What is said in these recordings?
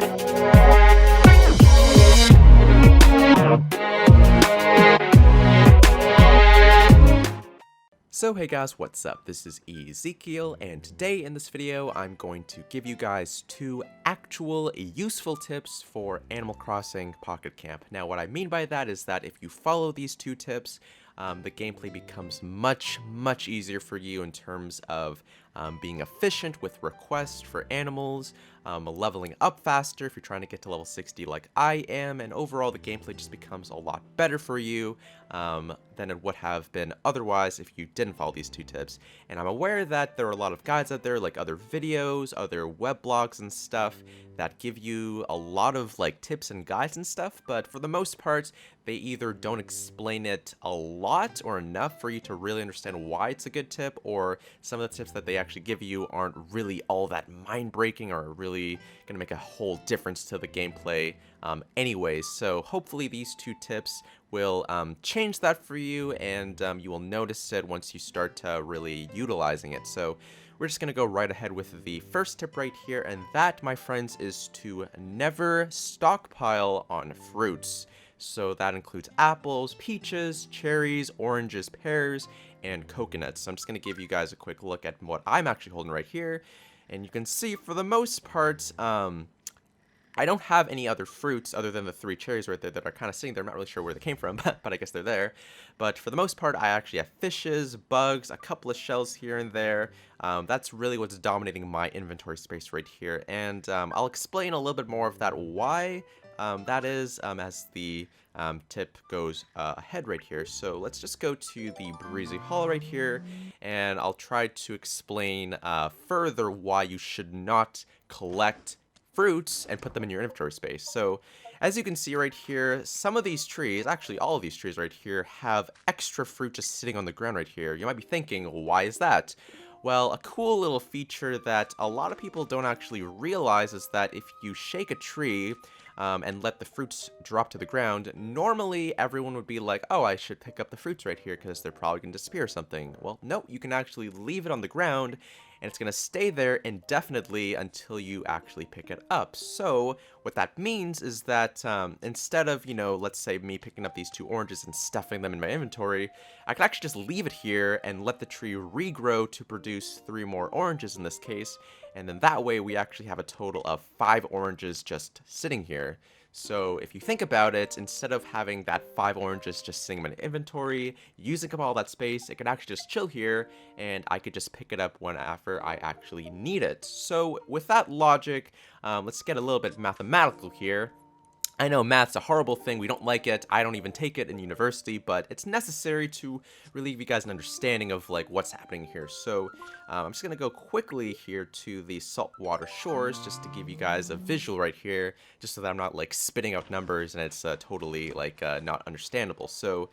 So hey guys, what's up? This is Ezekiel, and today in this video I'm going to give you guys 2 actual useful tips for Animal Crossing Pocket Camp. Now what I mean by that is that if you follow these 2 tips, the gameplay becomes much easier for you in terms of being efficient with requests for animals, leveling up faster if you're trying to get to level 60 like I am, and overall the gameplay just becomes a lot better for you than it would have been otherwise if you didn't follow these 2 tips. And I'm aware that there are a lot of guides out there, like other videos, other web blogs and stuff, that give you a lot of like tips and guides and stuff, but for the most part they either don't explain it a lot or enough for you to really understand why it's a good tip, or some of the tips that they actually give you aren't really all that mind-breaking or really gonna make a whole difference to the gameplay anyways. So hopefully these 2 tips will change that for you, and you will notice it once you start really utilizing it. So we're just gonna go right ahead with the first tip right here, and that, my friends, is to never stockpile on fruits. So that includes apples, peaches, cherries, oranges, pears, and coconuts. So I'm just gonna give you guys a quick look at what I'm actually holding right here, and you can see for the most part, I don't have any other fruits other than the 3 cherries right there that are kind of sitting there. I'm not really sure where they came from, but I guess they're there. But for the most part, I actually have fishes, bugs, a couple of shells here and there. That's really what's dominating my inventory space right here. And I'll explain a little bit more of that, why that is, as the tip goes ahead right here. So let's just go to the Breezy Hollow right here, and I'll try to explain further why you should not collect fruits and put them in your inventory space. So as you can see right here, some of these trees, actually all of these trees right here, have extra fruit just sitting on the ground right here. You might be thinking, why is that? Well, a cool little feature that a lot of people don't actually realize is that if you shake a tree and let the fruits drop to the ground, normally everyone would be like, oh, I should pick up the fruits right here because they're probably going to disappear or something. Well, no, you can actually leave it on the ground, and it's going to stay there indefinitely until you actually pick it up. So what that means is that instead of, let's say me picking up these 2 oranges and stuffing them in my inventory, I can actually just leave it here and let the tree regrow to produce 3 more oranges in this case, and then that way we actually have a total of 5 oranges just sitting here. So if you think about it, instead of having that 5 oranges just sitting in my inventory, using up all that space, it could actually just chill here, and I could just pick it up whenever I actually need it. So with that logic, let's get a little bit mathematical here. I know math's a horrible thing, we don't like it, I don't even take it in university, but it's necessary to really give you guys an understanding of like what's happening here. So I'm just gonna go quickly here to the saltwater shores just to give you guys a visual right here, just so that I'm not like spitting out numbers and it's totally like not understandable. So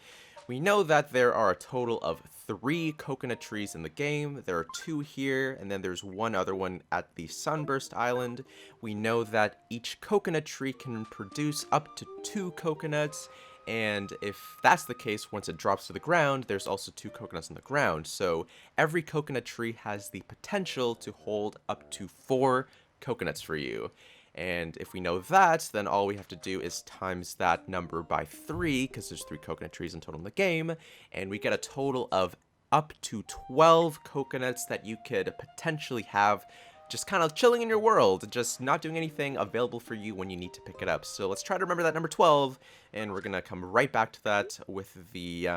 we know that there are a total of 3 coconut trees in the game. There are 2 here, and then there's 1 other one at the Sunburst Island. We know that each coconut tree can produce up to 2 coconuts, and if that's the case, once it drops to the ground, there's also 2 coconuts on the ground. So every coconut tree has the potential to hold up to 4 coconuts for you. And if we know that, then all we have to do is times that number by 3, because there's 3 coconut trees in total in the game, and we get a total of up to 12 coconuts that you could potentially have just kind of chilling in your world, just not doing anything, available for you when you need to pick it up. So let's try to remember that number 12, and we're going to come right back to that with the,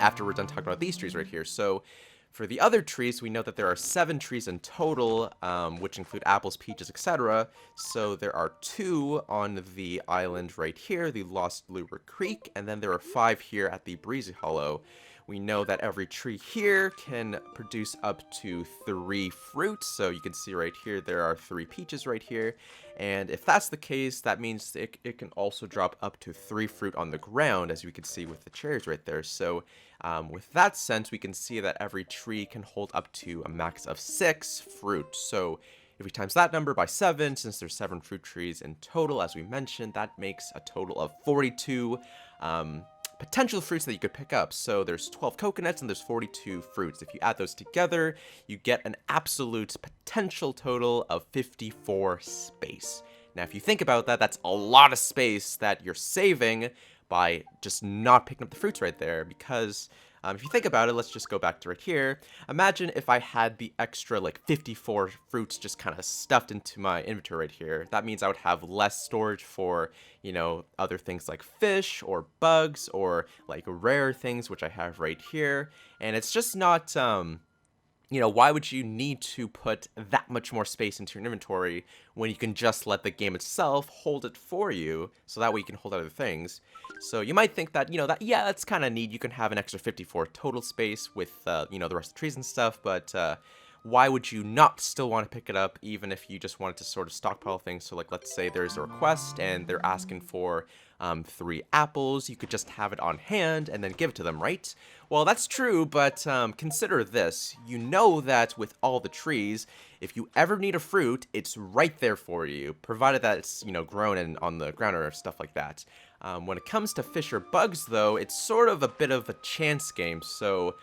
after we're done talking about these trees right here. So for the other trees, we know that there are 7 trees in total, which include apples, peaches, etc. So there are 2 on the island right here, the Lost Lure Creek, and then there are 5 here at the Breezy Hollow. We know that every tree here can produce up to 3 fruits, so you can see right here there are 3 peaches right here, and if that's the case, that means it can also drop up to 3 fruit on the ground, as you can see with the cherries right there. So with that sense, we can see that every tree can hold up to a max of 6 fruit. So if we times that number by 7, since there's 7 fruit trees in total, as we mentioned, that makes a total of 42 potential fruits that you could pick up. So there's 12 coconuts and there's 42 fruits. If you add those together, you get an absolute potential total of 54 space. Now, if you think about that, that's a lot of space that you're saving by just not picking up the fruits right there, because if you think about it, let's just go back to right here. Imagine if I had the extra like 54 fruits just kind of stuffed into my inventory right here. That means I would have less storage for, other things like fish or bugs or like rare things, which I have right here. And it's just not, why would you need to put that much more space into your inventory when you can just let the game itself hold it for you, so that way you can hold other things? So you might think that, yeah, that's kind of neat. You can have an extra 54 total space with, the rest of the trees and stuff, but why would you not still want to pick it up, even if you just wanted to sort of stockpile things? So, like, let's say there's a request and they're asking for 3 apples. You could just have it on hand and then give it to them, right? Well, that's true, but consider this. You know that with all the trees, if you ever need a fruit, it's right there for you, provided that it's, grown and on the ground or stuff like that. When it comes to fish or bugs, though, it's sort of a bit of a chance game. So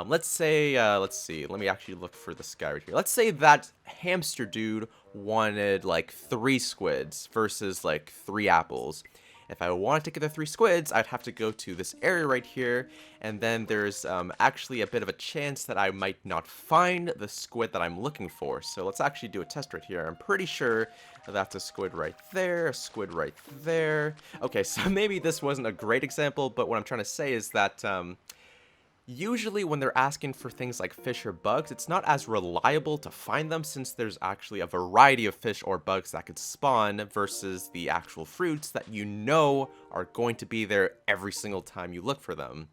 let's say, let's see, let me actually look for this guy right here. Let's say that hamster dude wanted like 3 squids versus like 3 apples. If I wanted to get the 3 squids, I'd have to go to this area right here, and then there's actually a bit of a chance that I might not find the squid that I'm looking for. So let's actually do a test right here. I'm pretty sure that's a squid right there, a squid right there. Okay, so maybe this wasn't a great example, but what I'm trying to say is that usually when they're asking for things like fish or bugs, it's not as reliable to find them, since there's actually a variety of fish or bugs that could spawn versus the actual fruits that are going to be there every single time you look for them.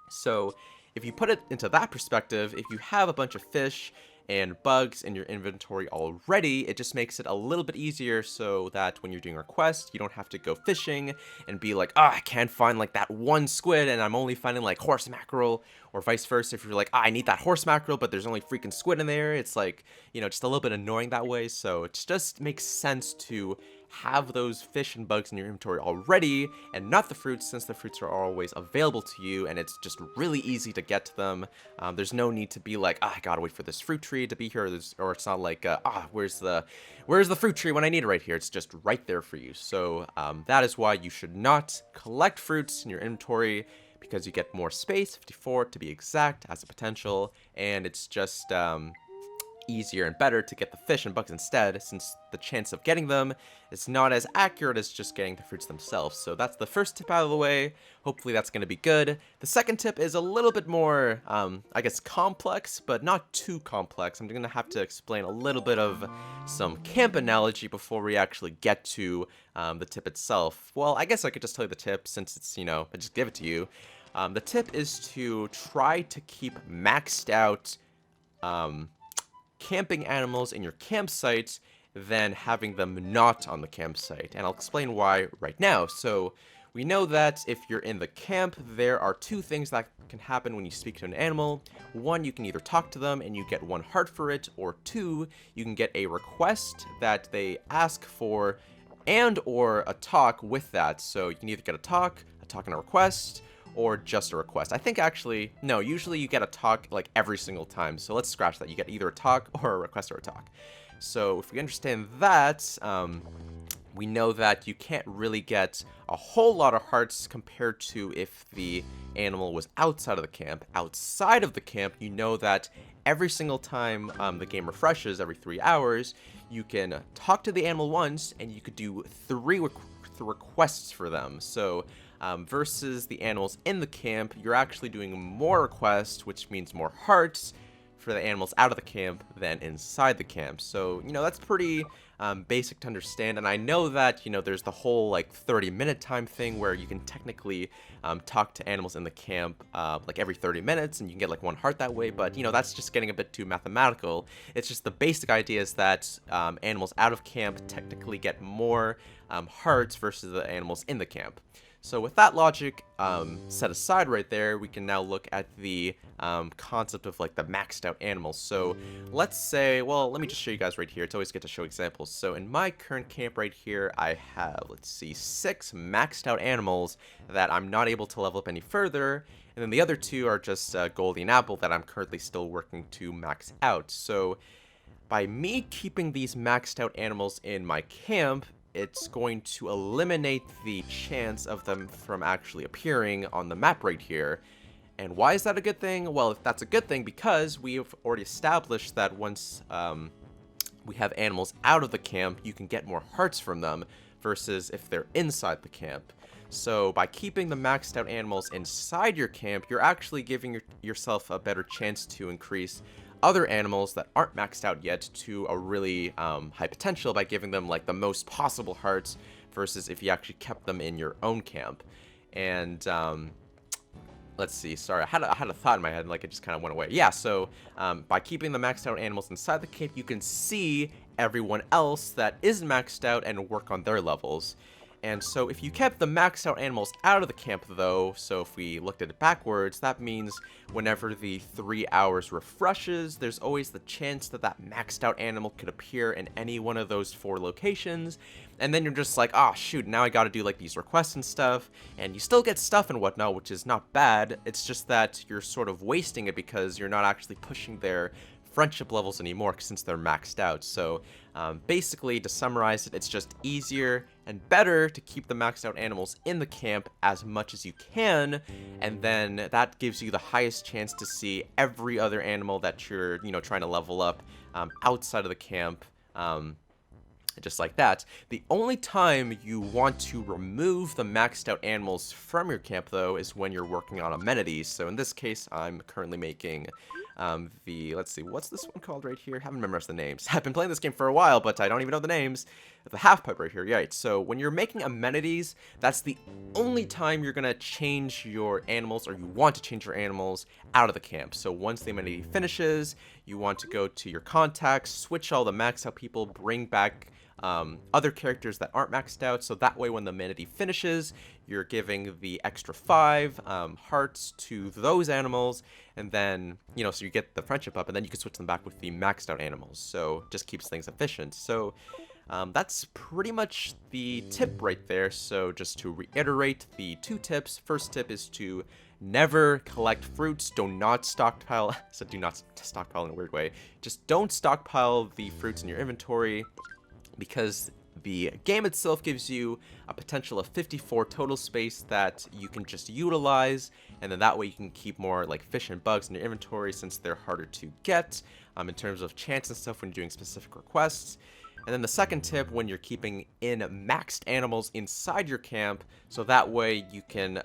So if you put it into that perspective, if you have a bunch of fish and bugs in your inventory already, it just makes it a little bit easier, so that when you're doing a quest, you don't have to go fishing and be like, I can't find like that one squid and I'm only finding like horse mackerel, or vice versa. If you're like, I need that horse mackerel, but there's only freaking squid in there, it's like, just a little bit annoying that way. So it just makes sense to have those fish and bugs in your inventory already and not the fruits, since the fruits are always available to you and it's just really easy to get to them. There's no need to be like, I gotta wait for this fruit tree to be here, or it's not like, where's the fruit tree when I need it right here? It's just right there for you. So that is why you should not collect fruits in your inventory, because you get more space, 54 to be exact, as a potential, and it's just easier and better to get the fish and bugs instead, since the chance of getting them is not as accurate as just getting the fruits themselves. So that's the first tip out of the way. Hopefully that's going to be good. The second tip is a little bit more, I guess, complex, but not too complex. I'm going to have to explain a little bit of some camp analogy before we actually get to the tip itself. Well, I guess I could just tell you the tip, since it's, I just give it to you. The tip is to try to keep maxed out camping animals in your campsite than having them not on the campsite. And I'll explain why right now. So we know that if you're in the camp, there are 2 things that can happen when you speak to an animal. 1, you can either talk to them and you get 1 heart for it, or 2, you can get a request that they ask for and or a talk with that. So you can either get a talk and a request, or just a request. I think actually, no, usually you get a talk like every single time. So let's scratch that. You get either a talk or a request or a talk. So if we understand that, we know that you can't really get a whole lot of hearts compared to if the animal was outside of the camp. Outside of the camp, you know that every single time the game refreshes, every 3 hours, you can talk to the animal once and you could do 3 requests for them. So versus the animals in the camp, you're actually doing more requests, which means more hearts for the animals out of the camp than inside the camp. So, that's pretty basic to understand. And I know that, there's the whole like 30-minute time thing where you can technically talk to animals in the camp like every 30 minutes and you can get like 1 heart that way. But, that's just getting a bit too mathematical. It's just the basic idea is that animals out of camp technically get more hearts versus the animals in the camp. So with that logic set aside right there, we can now look at the concept of like the maxed out animals. So let's say, well, let me just show you guys right here. It's always good to show examples. So in my current camp right here, I have, let's see, 6 maxed out animals that I'm not able to level up any further. And then the other 2 are just Goldie and Apple that I'm currently still working to max out. So by me keeping these maxed out animals in my camp, it's going to eliminate the chance of them from actually appearing on the map right here. And why is that a good thing? Well, if that's a good thing, because we've already established that once we have animals out of the camp, you can get more hearts from them versus if they're inside the camp. So by keeping the maxed out animals inside your camp, you're actually giving yourself a better chance to increase other animals that aren't maxed out yet to a really high potential by giving them like the most possible hearts versus if you actually kept them in your own camp. And let's see, sorry, I had a thought in my head, like it just kind of went away. Yeah, so by keeping the maxed out animals inside the camp, you can see everyone else that isn't maxed out and work on their levels. And so if you kept the maxed out animals out of the camp though, so if we looked at it backwards, that means whenever the 3 hours refreshes, there's always the chance that that maxed out animal could appear in any one of those 4 locations. And then you're just like, oh shoot, now I gotta do like these requests and stuff, and you still get stuff and whatnot, which is not bad. It's just that you're sort of wasting it because you're not actually pushing their friendship levels anymore since they're maxed out. So basically, to summarize it, it's just easier and better to keep the maxed out animals in the camp as much as you can, and then that gives you the highest chance to see every other animal that you're trying to level up outside of the camp. Just like that. The only time you want to remove the maxed out animals from your camp though is when you're working on amenities. So in this case, I'm currently making let's see, what's this one called right here? I haven't memorized the names. I've been playing this game for a while, but I don't even know the names. The half pipe right here, right? So when you're making amenities, that's the only time you're gonna change your animals, or you want to change your animals out of the camp. So once the amenity finishes, you want to go to your contacts, switch all the maxed out people, bring back other characters that aren't maxed out, so that way when the amenity finishes, you're giving the extra 5 hearts to those animals, and then, so you get the friendship up, and then you can switch them back with the maxed out animals, so just keeps things efficient. So that's pretty much the tip right there. So just to reiterate the 2 tips, first tip is to never collect fruits. Do not stockpile. So do not stockpile in a weird way. Just don't stockpile the fruits in your inventory, because the game itself gives you a potential of 54 total space that you can just utilize, and then that way you can keep more like fish and bugs in your inventory since they're harder to get in terms of chance and stuff when you're doing specific requests. And then the second tip, when you're keeping in maxed animals inside your camp, so that way you can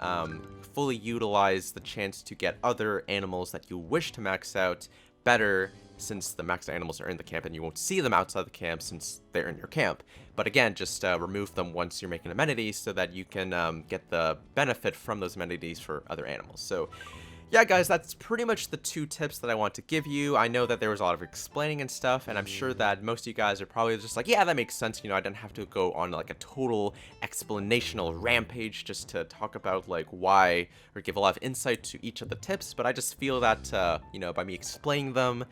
fully utilize the chance to get other animals that you wish to max out better, since the maxed animals are in the camp and you won't see them outside the camp since they're in your camp. But again, just remove them once you're making amenities so that you can get the benefit from those amenities for other animals. So yeah, guys, that's pretty much the 2 tips that I want to give you. I know that there was a lot of explaining and stuff, and I'm sure that most of you guys are probably just like, yeah, that makes sense. I didn't have to go on like a total explanational rampage just to talk about like why, or give a lot of insight to each of the tips. But I just feel that, by me explaining them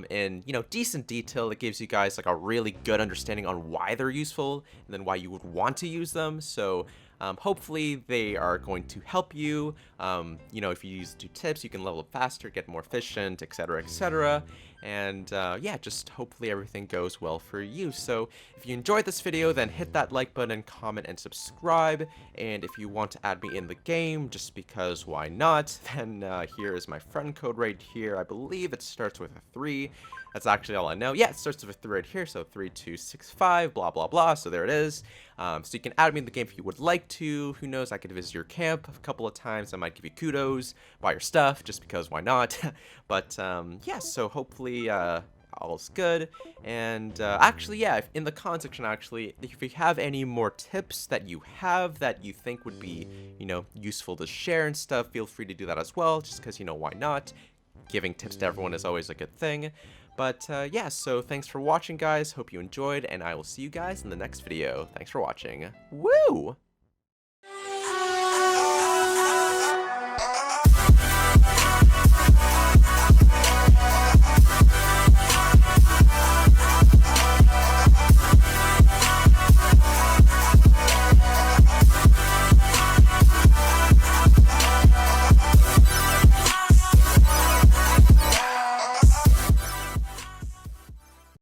in decent detail, it gives you guys like a really good understanding on why they're useful and then why you would want to use them. So hopefully they are going to help you. If you use 2 tips, you can level up faster, get more efficient, etc, etc. And yeah, just hopefully everything goes well for you. So if you enjoyed this video, then hit that like button, comment, and subscribe. And if you want to add me in the game, just because why not, then here is my friend code right here. I believe it starts with a 3. That's actually all I know. Yeah, it starts with a 3 right here, so 3265, blah, blah, blah. So there it is. So you can add me in the game if you would like to. Who knows, I could visit your camp a couple of times. I might give you kudos, buy your stuff, just because why not? But yeah, so hopefully all's good. And actually, yeah, in the comment section, actually, if you have any more tips that you have that you think would be, useful to share and stuff, feel free to do that as well, just because, why not? Giving tips to everyone is always a good thing. But yeah, so thanks for watching, guys. Hope you enjoyed, and I will see you guys in the next video. Thanks for watching. Woo!